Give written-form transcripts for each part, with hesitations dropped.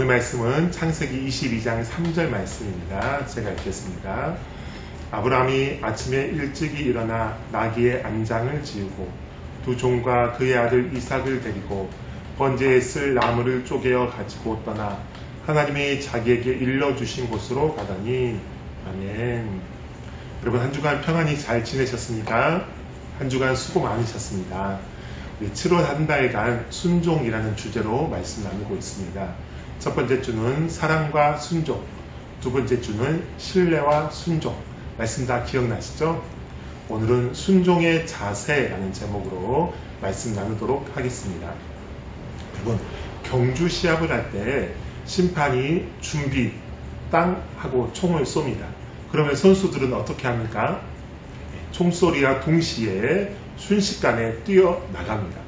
오늘 말씀은 창세기 22장 3절 말씀입니다. 제가 읽겠습니다. 아브라함이 아침에 일찍이 일어나 나귀의 안장을 지우고 두 종과 그의 아들 이삭을 데리고 번제에 쓸 나무를 쪼개어 가지고 떠나 하나님이 자기에게 일러주신 곳으로 가더니. 아멘. 여러분, 한 주간 평안히 잘 지내셨습니까? 한 주간 수고 많으셨습니다. 우리 7월 한 달간 순종이라는 주제로 말씀 나누고 있습니다. 첫 번째 주는 사랑과 순종, 두 번째 주는 신뢰와 순종. 말씀 다 기억나시죠? 오늘은 순종의 자세라는 제목으로 말씀 나누도록 하겠습니다. 여러분, 경주 시합을 할 때 심판이 준비, 땅 하고 총을 쏩니다. 그러면 선수들은 어떻게 합니까? 총소리와 동시에 순식간에 뛰어나갑니다.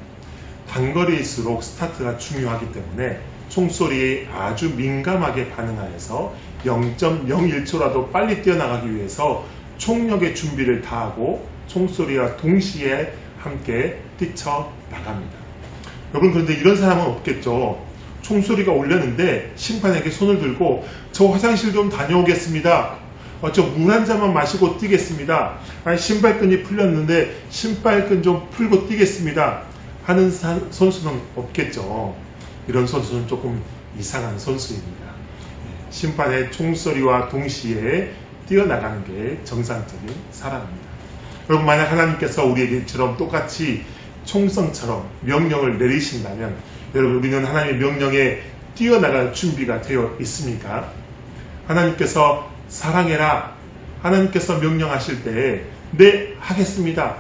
단거리일수록 스타트가 중요하기 때문에 총소리에 아주 민감하게 반응하여서 0.01초라도 빨리 뛰어나가기 위해서 총력의 준비를 다하고 총소리와 동시에 함께 뛰쳐나갑니다. 여러분, 그런데 이런 사람은 없겠죠. 총소리가 울렸는데 심판에게 손을 들고 저 화장실 좀 다녀오겠습니다. 저 물 한 잔만 마시고 뛰겠습니다. 아니, 신발끈이 풀렸는데 신발끈 좀 풀고 뛰겠습니다. 하는 선수는 없겠죠. 이런 선수는 조금 이상한 선수입니다. 심판의 총소리와 동시에 뛰어나가는 게 정상적인 사람입니다. 여러분, 만약 하나님께서 우리에게처럼 똑같이 총성처럼 명령을 내리신다면 여러분, 우리는 하나님의 명령에 뛰어나갈 준비가 되어 있습니까? 하나님께서 사랑해라, 하나님께서 명령하실 때 네, 하겠습니다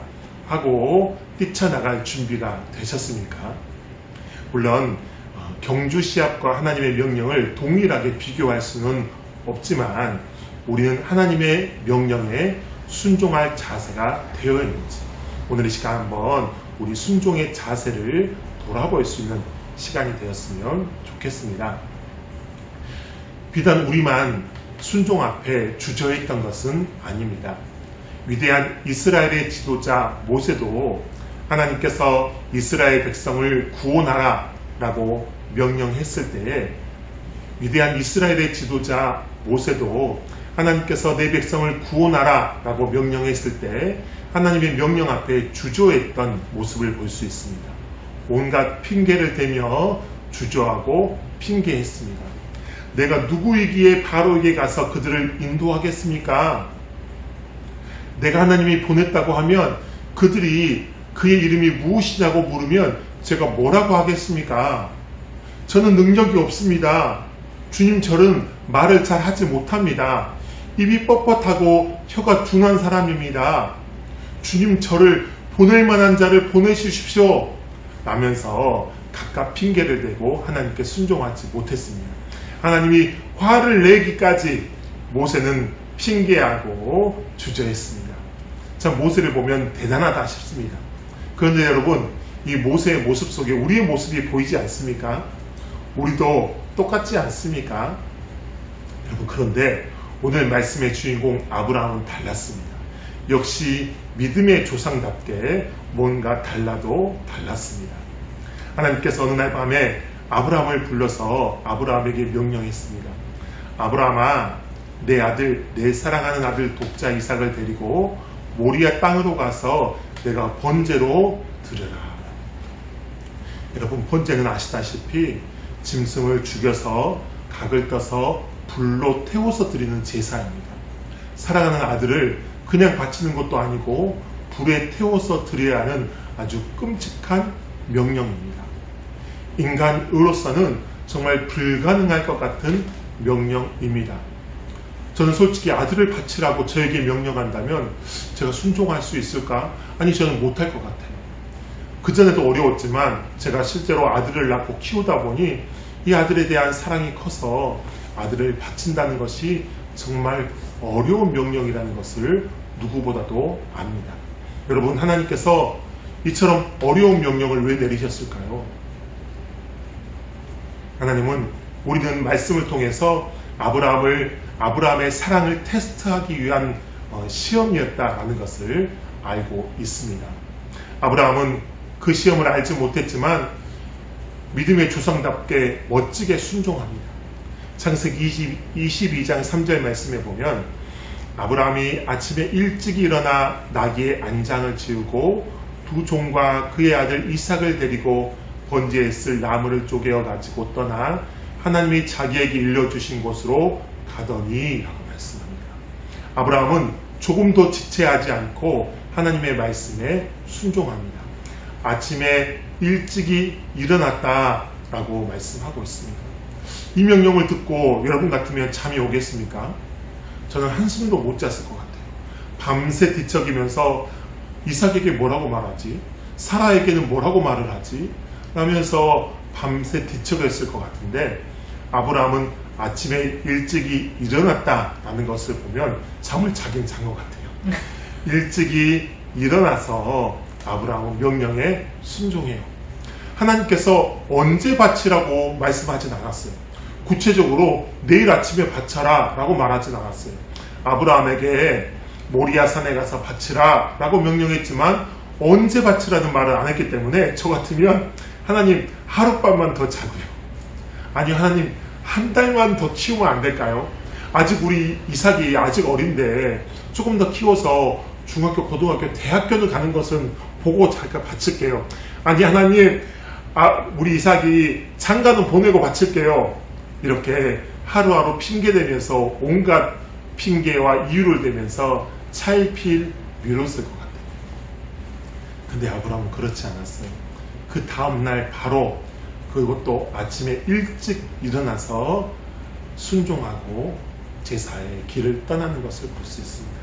하고 뛰쳐나갈 준비가 되셨습니까? 물론 경주 시합과 하나님의 명령을 동일하게 비교할 수는 없지만 우리는 하나님의 명령에 순종할 자세가 되어 있는지 오늘 이 시간 한번 우리 순종의 자세를 돌아볼 수 있는 시간이 되었으면 좋겠습니다. 비단 우리만 순종 앞에 주저했던 것은 아닙니다. 위대한 이스라엘의 지도자 모세도 하나님께서 이스라엘 백성을 구원하라 라고 명령했을 때에 위대한 이스라엘의 지도자 모세도 하나님께서 내 백성을 구원하라 라고 명령했을 때 하나님의 명령 앞에 주저했던 모습을 볼 수 있습니다. 온갖 핑계를 대며 주저하고 핑계했습니다. 내가 누구이기에 바로에게 가서 그들을 인도하겠습니까? 내가 하나님이 보냈다고 하면 그들이 그의 이름이 무엇이냐고 물으면 제가 뭐라고 하겠습니까? 저는 능력이 없습니다. 주님, 저는 말을 잘 하지 못합니다. 입이 뻣뻣하고 혀가 둔한 사람입니다. 주님, 저를 보낼 만한 자를 보내주십시오 라면서 각각 핑계를 대고 하나님께 순종하지 못했습니다. 하나님이 화를 내기까지 모세는 핑계하고 주저했습니다. 참, 모세를 보면 대단하다 싶습니다. 그런데 여러분, 이 모세의 모습 속에 우리의 모습이 보이지 않습니까? 우리도 똑같지 않습니까? 여러분, 그런데 오늘 말씀의 주인공 아브라함은 달랐습니다. 역시 믿음의 조상답게 뭔가 달라도 달랐습니다. 하나님께서 어느 날 밤에 아브라함을 불러서 아브라함에게 명령했습니다. 아브라함아, 내 아들, 내 사랑하는 아들 독자 이삭을 데리고 모리아 땅으로 가서 내가 번제로 드려라. 여러분, 번제는 아시다시피 짐승을 죽여서 각을 떠서 불로 태워서 드리는 제사입니다. 사랑하는 아들을 그냥 바치는 것도 아니고 불에 태워서 드려야 하는 아주 끔찍한 명령입니다. 인간으로서는 정말 불가능할 것 같은 명령입니다. 저는 솔직히 아들을 바치라고 저에게 명령한다면 제가 순종할 수 있을까? 아니, 저는 못할 것 같아요. 그전에도 어려웠지만 제가 실제로 아들을 낳고 키우다 보니 이 아들에 대한 사랑이 커서 아들을 바친다는 것이 정말 어려운 명령이라는 것을 누구보다도 압니다. 여러분, 하나님께서 이처럼 어려운 명령을 왜 내리셨을까요? 하나님은 우리는 말씀을 통해서 아브라함의 사랑을 테스트하기 위한 시험이었다라는 것을 알고 있습니다. 아브라함은 그 시험을 알지 못했지만 믿음의 조상답게 멋지게 순종합니다. 창세기 22장 3절 말씀에 보면 아브라함이 아침에 일찍 일어나 나귀의 안장을 지우고 두 종과 그의 아들 이삭을 데리고 번제에 쓸 나무를 쪼개어 가지고 떠나 하나님이 자기에게 일러주신 곳으로 가더니 라고 말씀합니다. 아브라함은 조금도 지체하지 않고 하나님의 말씀에 순종합니다. 아침에 일찍이 일어났다 라고 말씀하고 있습니다. 이 명령을 듣고 여러분 같으면 잠이 오겠습니까? 저는 한숨도 못 잤을 것 같아요. 밤새 뒤척이면서 이삭에게 뭐라고 말하지? 사라에게는 뭐라고 말을 하지? 라면서 밤새 뒤척였을 것 같은데 아브라함은 아침에 일찍이 일어났다라는 것을 보면 잠을 자긴 잔 것 같아요. 일찍이 일어나서 아브라함은 명령에 순종해요. 하나님께서 언제 바치라고 말씀하진 않았어요. 구체적으로 내일 아침에 바쳐라 라고 말하진 않았어요. 아브라함에게 모리아산에 가서 바치라 라고 명령했지만 언제 바치라는 말을 안 했기 때문에 저 같으면 하나님 하룻밤만 더 자고요. 아니 하나님 한 달만 더 키우면 안 될까요? 아직 우리 이삭이 아직 어린데 조금 더 키워서 중학교, 고등학교, 대학교를 가는 것은 보고 잠깐 바칠게요. 아니 하나님 우리 이삭이 장가는 보내고 바칠게요. 이렇게 하루하루 핑계대면서 온갖 핑계와 이유를 대면서 차일피일 미뤘을 것 같아요. 근데 아브라함은 그렇지 않았어요. 그 다음날 바로 그것도 아침에 일찍 일어나서 순종하고 제사의 길을 떠나는 것을 볼 수 있습니다.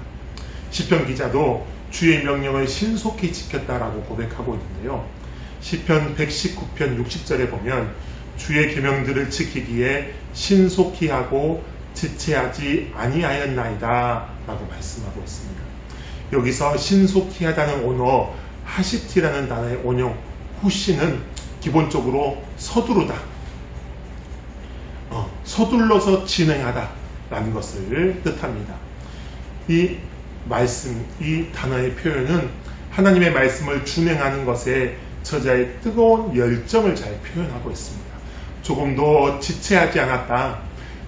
시편 기자도 주의 명령을 신속히 지켰다라고 고백하고 있는데요. 시편 119편 60절에 보면 주의 계명들을 지키기에 신속히 하고 지체하지 아니하였나이다 라고 말씀하고 있습니다. 여기서 신속히 하다는 언어 하시티라는 단어의 원형 후시는 기본적으로 서두르다, 서둘러서 진행하다 라는 것을 뜻합니다. 이 말씀, 이 단어의 표현은 하나님의 말씀을 준행하는 것에 저자의 뜨거운 열정을 잘 표현하고 있습니다. 조금도 지체하지 않았다.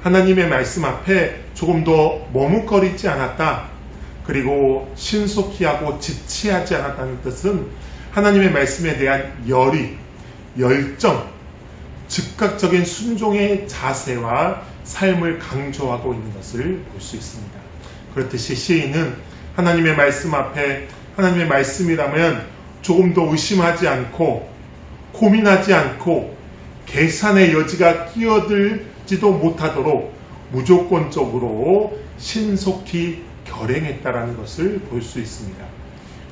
하나님의 말씀 앞에 조금도 머뭇거리지 않았다. 그리고 신속히 하고 지체하지 않았다는 뜻은 하나님의 말씀에 대한 열정, 즉각적인 순종의 자세와 삶을 강조하고 있는 것을 볼 수 있습니다. 그렇듯이 시인은 하나님의 말씀 앞에 하나님의 말씀이라면 조금도 의심하지 않고 고민하지 않고 계산의 여지가 끼어들지도 못하도록 무조건적으로 신속히 결행했다라는 것을 볼 수 있습니다.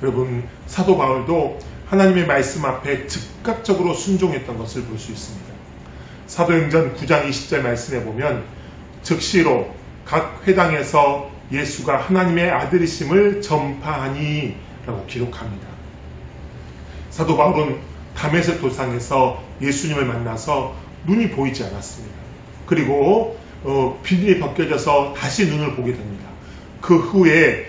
여러분, 사도 바울도 하나님의 말씀 앞에 즉각적으로 순종했던 것을 볼 수 있습니다. 사도행전 9장 20절 말씀에 보면 즉시로 각 회당에서 예수가 하나님의 아들이심을 전파하니 라고 기록합니다. 사도 바울은 다메섹 도상에서 예수님을 만나서 눈이 보이지 않았습니다. 그리고 비늘이 벗겨져서 다시 눈을 보게 됩니다. 그 후에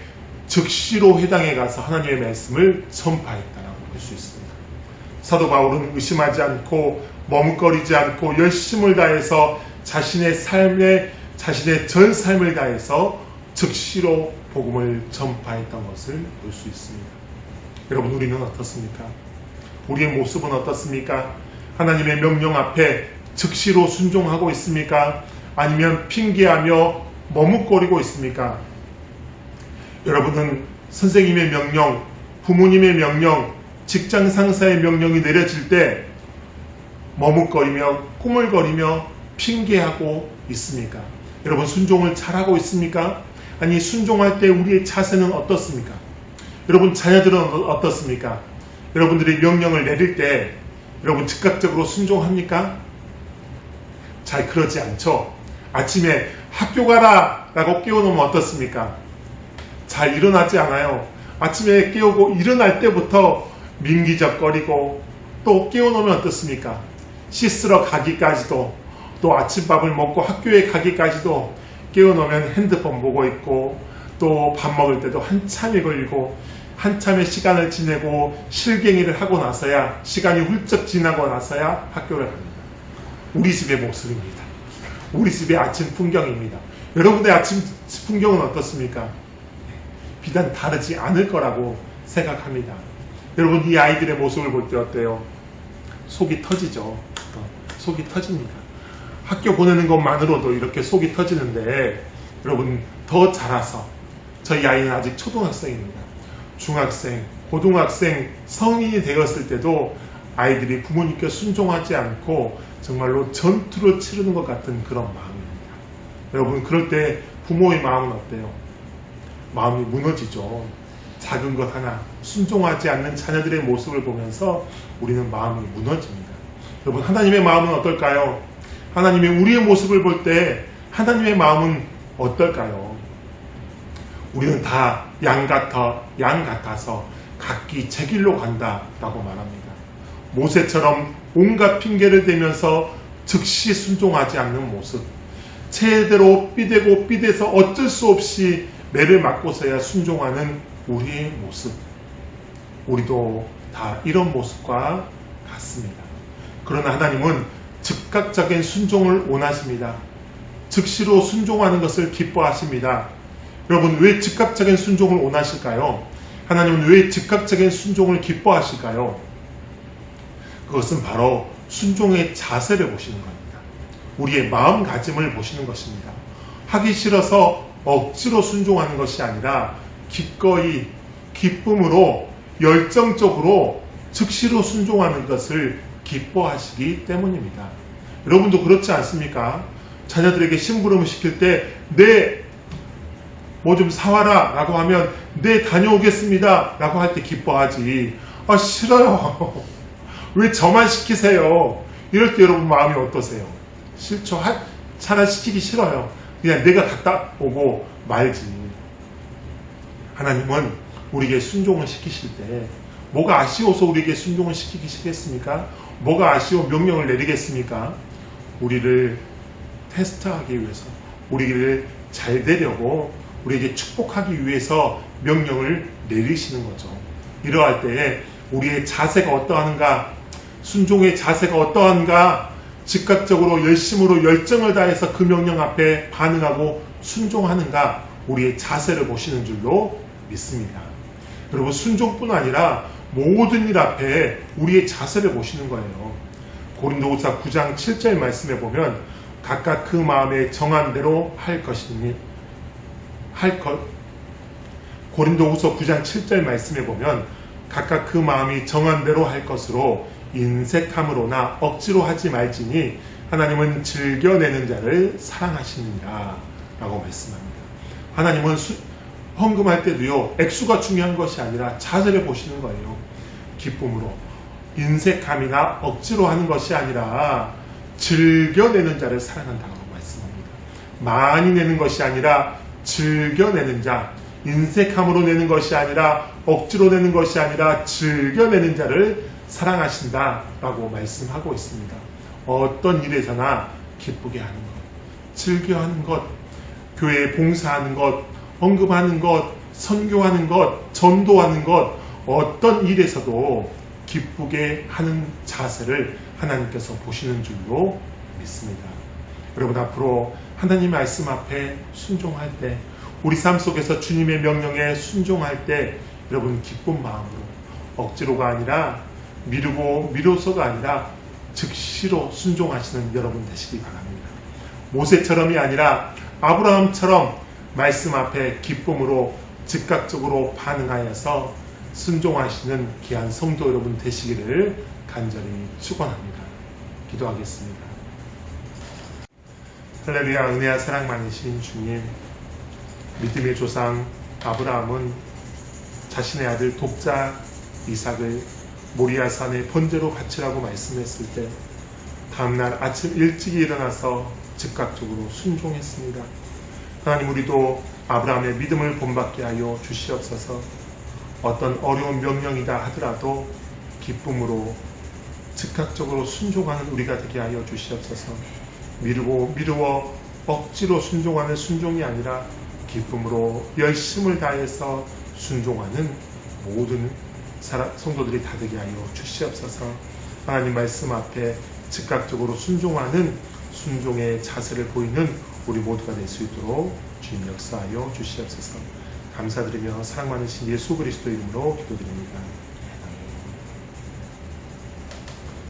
즉시로 회당에 가서 하나님의 말씀을 전파했다라고 볼 수 있습니다. 사도 바울은 의심하지 않고 머뭇거리지 않고 열심을 다해서 자신의 전 삶을 다해서 즉시로 복음을 전파했던 것을 볼 수 있습니다. 여러분, 우리는 어떻습니까? 우리의 모습은 어떻습니까? 하나님의 명령 앞에 즉시로 순종하고 있습니까? 아니면 핑계하며 머뭇거리고 있습니까? 여러분은 선생님의 명령, 부모님의 명령, 직장 상사의 명령이 내려질 때 머뭇거리며 꾸물거리며 핑계하고 있습니까? 여러분, 순종을 잘하고 있습니까? 아니, 순종할 때 우리의 자세는 어떻습니까? 여러분, 자녀들은 어떻습니까? 여러분들이 명령을 내릴 때 여러분 즉각적으로 순종합니까? 잘 그러지 않죠. 아침에 학교 가라 라고 깨워놓으면 어떻습니까? 잘 일어나지 않아요. 아침에 깨우고 일어날 때부터 민기적거리고 또 깨워놓으면 어떻습니까? 씻으러 가기까지도, 또 아침밥을 먹고 학교에 가기까지도 깨워놓으면 핸드폰 보고 있고, 또 밥 먹을 때도 한참이 걸리고 한참의 시간을 지내고 실갱이를 하고 나서야, 시간이 훌쩍 지나고 나서야 학교를 갑니다. 우리 집의 모습입니다. 우리 집의 아침 풍경입니다. 여러분의 아침 풍경은 어떻습니까? 비단 다르지 않을 거라고 생각합니다. 여러분, 이 아이들의 모습을 볼 때 어때요? 속이 터지죠. 속이 터집니다. 학교 보내는 것만으로도 이렇게 속이 터지는데, 여러분, 더 자라서, 저희 아이는 아직 초등학생입니다. 중학생, 고등학생, 성인이 되었을 때도 아이들이 부모님께 순종하지 않고 정말로 전투를 치르는 것 같은 그런 마음입니다. 여러분, 그럴 때 부모의 마음은 어때요? 마음이 무너지죠. 작은 것 하나 순종하지 않는 자녀들의 모습을 보면서 우리는 마음이 무너집니다. 여러분, 하나님의 마음은 어떨까요? 하나님의 우리의 모습을 볼 때 하나님의 마음은 어떨까요? 우리는 다 양 같아서 각기 제 길로 간다라고 말합니다. 모세처럼 온갖 핑계를 대면서 즉시 순종하지 않는 모습, 제대로 삐대고 삐대서 어쩔 수 없이 매를 맞고서야 순종하는 우리의 모습, 우리도 다 이런 모습과 같습니다. 그러나 하나님은 즉각적인 순종을 원하십니다. 즉시로 순종하는 것을 기뻐하십니다. 여러분, 왜 즉각적인 순종을 원하실까요? 하나님은 왜 즉각적인 순종을 기뻐하실까요? 그것은 바로 순종의 자세를 보시는 겁니다. 우리의 마음가짐을 보시는 것입니다. 하기 싫어서 억지로 순종하는 것이 아니라 기꺼이 기쁨으로 열정적으로 즉시로 순종하는 것을 기뻐하시기 때문입니다. 여러분도 그렇지 않습니까? 자녀들에게 심부름을 시킬 때 네, 뭐 좀 사와라 라고 하면 네, 다녀오겠습니다 라고 할 때 기뻐하지, 아 싫어요 왜 저만 시키세요, 이럴 때 여러분 마음이 어떠세요? 싫죠. 차라리 시키기 싫어요. 그냥 내가 갔다 오고 말지. 하나님은 우리에게 순종을 시키실 때 뭐가 아쉬워서 우리에게 순종을 시키시겠습니까? 뭐가 아쉬워 명령을 내리겠습니까? 우리를 테스트하기 위해서, 우리를 잘 되려고, 우리에게 축복하기 위해서 명령을 내리시는 거죠. 이러할 때에 우리의 자세가 어떠한가, 순종의 자세가 어떠한가, 즉각적으로 열심으로 열정을 다해서 그 명령 앞에 반응하고 순종하는가, 우리의 자세를 보시는 줄로 믿습니다. 여러분, 순종뿐 아니라 모든 일 앞에 우리의 자세를 보시는 거예요. 고린도후서 9장 7절 말씀에 보면 각각 그 마음에 정한 대로 할 것이니 고린도후서 9장 7절 말씀에 보면 각각 그 마음이 정한 대로 할 것으로 인색함으로나 억지로 하지 말지니 하나님은 즐겨내는 자를 사랑하시느니라 라고 말씀합니다. 하나님은 헌금할 때도요, 액수가 중요한 것이 아니라 자세를 보시는 거예요. 기쁨으로, 인색함이나 억지로 하는 것이 아니라 즐겨내는 자를 사랑한다고 말씀합니다. 많이 내는 것이 아니라 즐겨내는 자, 인색함으로 내는 것이 아니라 억지로 내는 것이 아니라 즐겨내는 자를 사랑하신다라고 말씀하고 있습니다. 어떤 일에서나 기쁘게 하는 것, 즐겨하는 것, 교회에 봉사하는 것, 언급하는 것, 선교하는 것, 전도하는 것, 어떤 일에서도 기쁘게 하는 자세를 하나님께서 보시는 줄로 믿습니다. 여러분, 앞으로 하나님 말씀 앞에 순종할 때, 우리 삶 속에서 주님의 명령에 순종할 때 여러분 기쁜 마음으로, 억지로가 아니라 미루어서가 아니라 즉시로 순종하시는 여러분 되시기 바랍니다. 모세처럼이 아니라 아브라함처럼 말씀 앞에 기쁨으로 즉각적으로 반응하여서 순종하시는 귀한 성도 여러분 되시기를 간절히 축원합니다. 기도하겠습니다. 할렐루야. 은혜와 사랑 많으신 주님, 믿음의 조상 아브라함은 자신의 아들 독자 이삭을 모리아산의 번제로 바치라고 말씀했을 때 다음날 아침 일찍 일어나서 즉각적으로 순종했습니다. 하나님, 우리도 아브라함의 믿음을 본받게 하여 주시옵소서. 어떤 어려운 명령이다 하더라도 기쁨으로 즉각적으로 순종하는 우리가 되게 하여 주시옵소서. 미루어 억지로 순종하는 순종이 아니라 기쁨으로 열심을 다해서 순종하는 모든 성도들이 다 되게 하여 주시옵소서. 하나님 말씀 앞에 즉각적으로 순종하는 순종의 자세를 보이는 우리 모두가 될 수 있도록 주님 역사하여 주시옵소서. 감사드리며 사랑 많으신 예수 그리스도 이름으로 기도드립니다.